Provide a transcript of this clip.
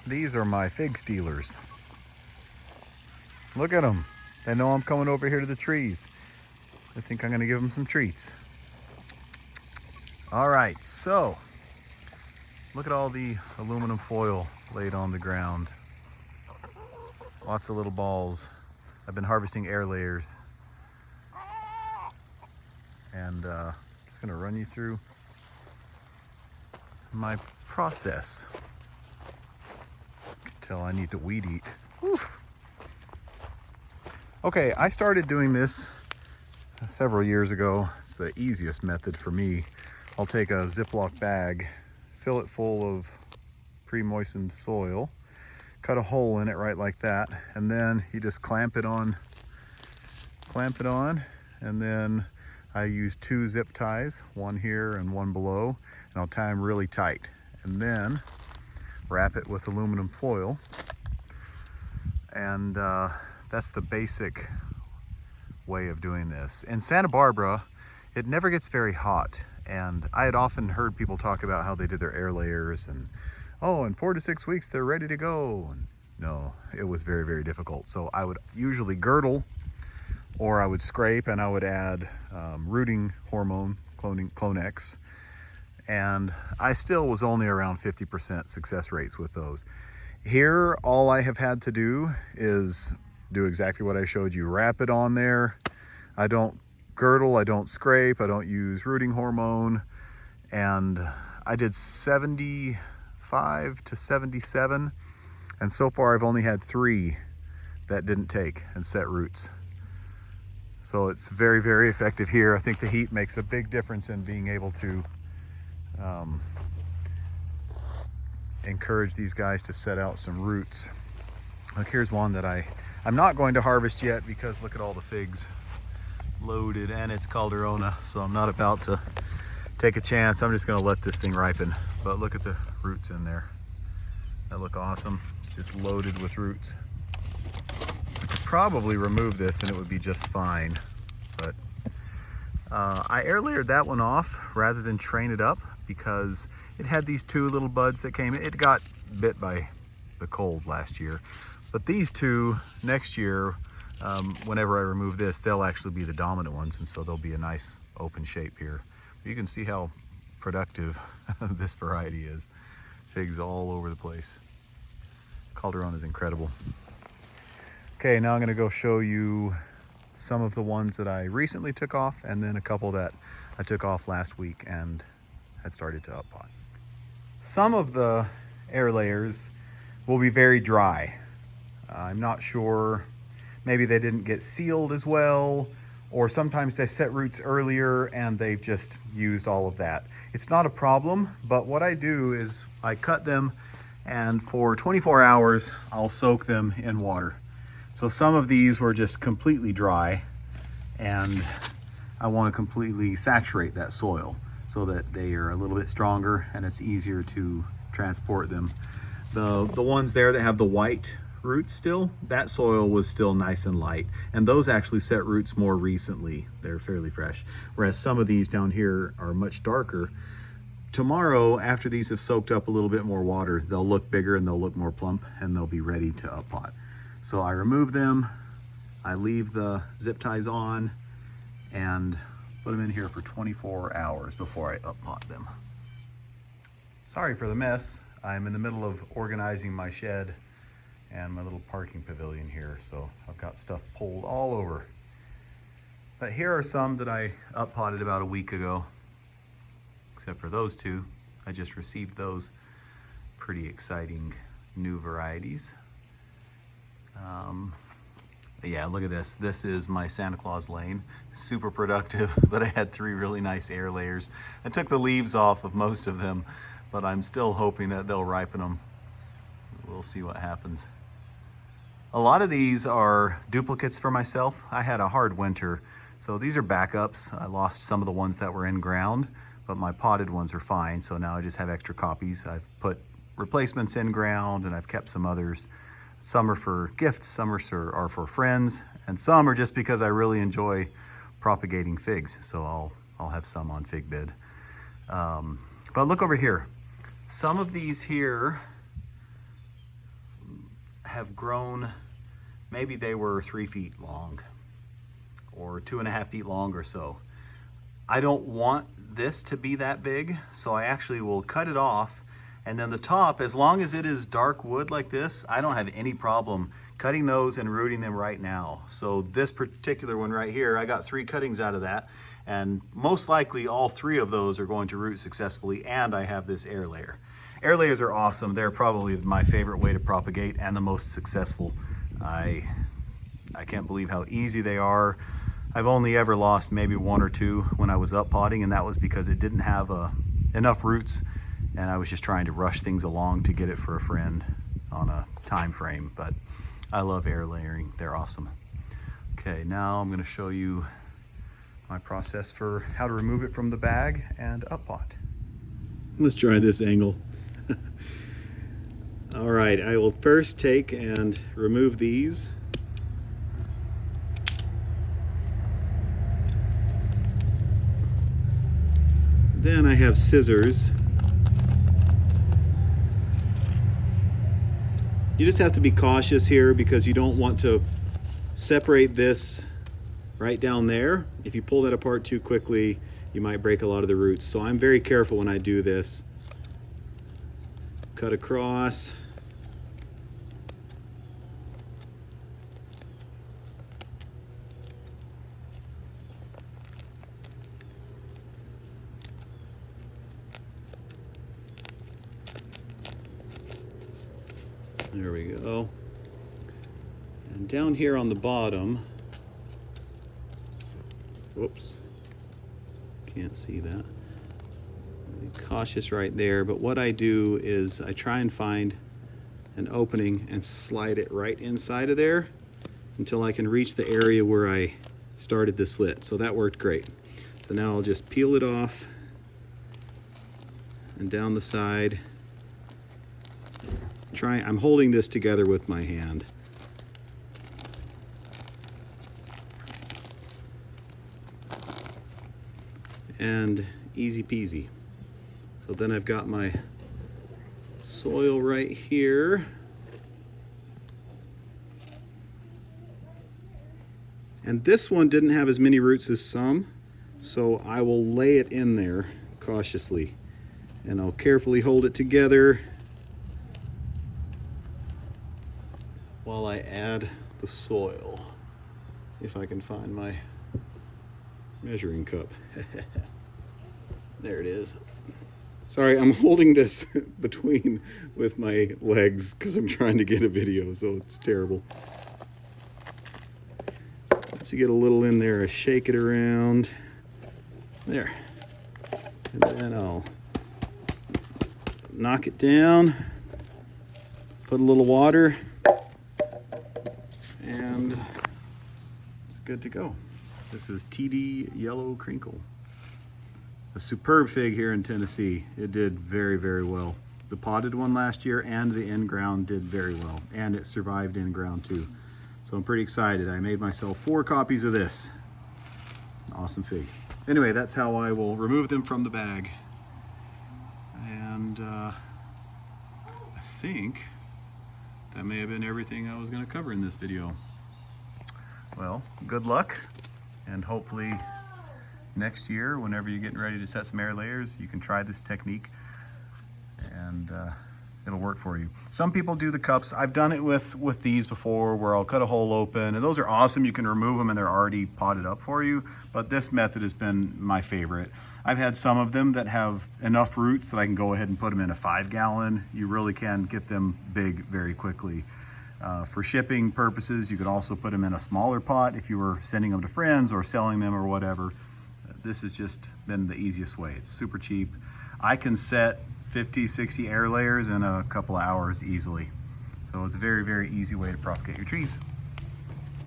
These are my fig stealers. Look at them. They know I'm coming over here to the trees. I think I'm gonna give them some treats. All right, so look at all the aluminum foil laid on the ground. Lots of little balls. I've been harvesting air layers. And just gonna run you through my process. You can tell I need to weed eat. Whew. Okay, I started doing this several years ago. It's the easiest method for me. I'll take a Ziploc bag, fill it full of pre-moistened soil, cut a hole in it right like that, and then you just clamp it on, and then I use 2 zip ties, one here and one below, and I'll tie them really tight, and then wrap it with aluminum foil. And that's the basic way of doing this. In Santa Barbara, it never gets very hot, and I had often heard people talk about how they did their air layers and, oh, in 4 to 6 weeks they're ready to go. And no, it was very, very difficult. So I would usually girdle, or I would scrape, and I would add rooting hormone, Clonex, and I still was only around 50% success rates with those. Here, all I have had to do is do exactly what I showed you. Wrap it on there. I don't girdle, I don't scrape, I don't use rooting hormone, and I did 75 to 77, and so far I've only had 3 that didn't take and set roots. So it's very, very effective here. I think the heat makes a big difference in being able to encourage these guys to set out some roots. Look, here's one that I'm not going to harvest yet because look at all the figs loaded, and it's Calderona, so I'm not about to take a chance. I'm just gonna let this thing ripen. But look at the roots in there. That look awesome. It's just loaded with roots. I could probably remove this and it would be just fine, but I air layered that one off rather than train it up because it had these 2 little buds that came in. It got bit by the cold last year, but these 2 next year, whenever I remove this, they'll actually be the dominant ones, and so they'll be a nice open shape here. You can see how productive this variety is. Figs all over the place. Calderona is incredible. Okay, now I'm gonna go show you some of the ones that I recently took off, and then a couple that I took off last week and had started to up pot. Some of the air layers will be very dry. I'm not sure, maybe they didn't get sealed as well, or sometimes they set roots earlier and they've just used all of that. It's not a problem, but what I do is I cut them, and for 24 hours, I'll soak them in water. So some of these were just completely dry, and I want to completely saturate that soil so that they are a little bit stronger and it's easier to transport them. The ones there that have the white roots still, that soil was still nice and light, and those actually set roots more recently. They're fairly fresh, whereas some of these down here are much darker. Tomorrow, after these have soaked up a little bit more water, they'll look bigger and they'll look more plump, and they'll be ready to up pot. So I remove them, I leave the zip ties on, and put them in here for 24 hours before I up pot them. Sorry for the mess. I'm in the middle of organizing my shed and my little parking pavilion here, so I've got stuff pulled all over. But here are some that I up potted about a week ago, except for those 2. I just received those. Pretty exciting new varieties. Yeah, look at this. This is my Santa Claus lane. Super productive, but I had 3 really nice air layers. I took the leaves off of most of them, but I'm still hoping that they'll ripen them. We'll see what happens. A lot of these are duplicates for myself. I had a hard winter, so these are backups. I lost some of the ones that were in ground, but my potted ones are fine, so now I just have extra copies. I've put replacements in ground, and I've kept some others. Some are for gifts, some are for friends, and some are just because I really enjoy propagating figs, so I'll have some on fig bed. But look over here. Some of these here have grown, maybe they were 3 feet long or 2.5 feet long or so. I don't want this to be that big, so I actually will cut it off, and then the top, as long as it is dark wood like this, I don't have any problem cutting those and rooting them right now. So this particular one right here, I got 3 cuttings out of that, and most likely all 3 of those are going to root successfully, and I have this air layer. Air layers are awesome. They're probably my favorite way to propagate and the most successful. I can't believe how easy they are. I've only ever lost maybe 1 or 2 when I was up potting, and that was because it didn't have enough roots, and I was just trying to rush things along to get it for a friend on a time frame. But I love air layering. They're awesome. Okay, now I'm going to show you my process for how to remove it from the bag and up pot. Let's try this angle. All right, I will first take and remove these. Then I have scissors. You just have to be cautious here because you don't want to separate this right down there. If you pull that apart too quickly, you might break a lot of the roots. So I'm very careful when I do this. Cut across. There we go. And down here on the bottom, whoops, can't see that. Be cautious right there, but what I do is I try and find an opening and slide it right inside of there until I can reach the area where I started the slit. So that worked great. So now I'll just peel it off and down the side. I'm holding this together with my hand. And easy peasy. So then I've got my soil right here. And this one didn't have as many roots as some, so I will lay it in there cautiously. And I'll carefully hold it together while I add the soil, if I can find my measuring cup. There it is. Sorry, I'm holding this between with my legs because I'm trying to get a video, so it's terrible. Once you get a little in there, I shake it around. There. And then I'll knock it down, put a little water, and it's good to go. This is TD Yellow Crinkle. A superb fig here in Tennessee. It did very, very well. The potted one last year and the in-ground did very well, and it survived in-ground too. So I'm pretty excited. I made myself 4 copies of this. An awesome fig. Anyway, that's how I will remove them from the bag. And I think that may have been everything I was going to cover in this video. Well, good luck, and hopefully next year, whenever you're getting ready to set some air layers, you can try this technique and it'll work for you. Some people do the cups. I've done it with these before, where I'll cut a hole open, and those are awesome. You can remove them and they're already potted up for you, but this method has been my favorite. I've had some of them that have enough roots that I can go ahead and put them in a 5-gallon. You really can get them big very quickly. For shipping purposes, you could also put them in a smaller pot if you were sending them to friends or selling them or whatever. This has just been the easiest way. It's super cheap. I can set 50, 60 air layers in a couple of hours easily. So it's a very, very easy way to propagate your trees.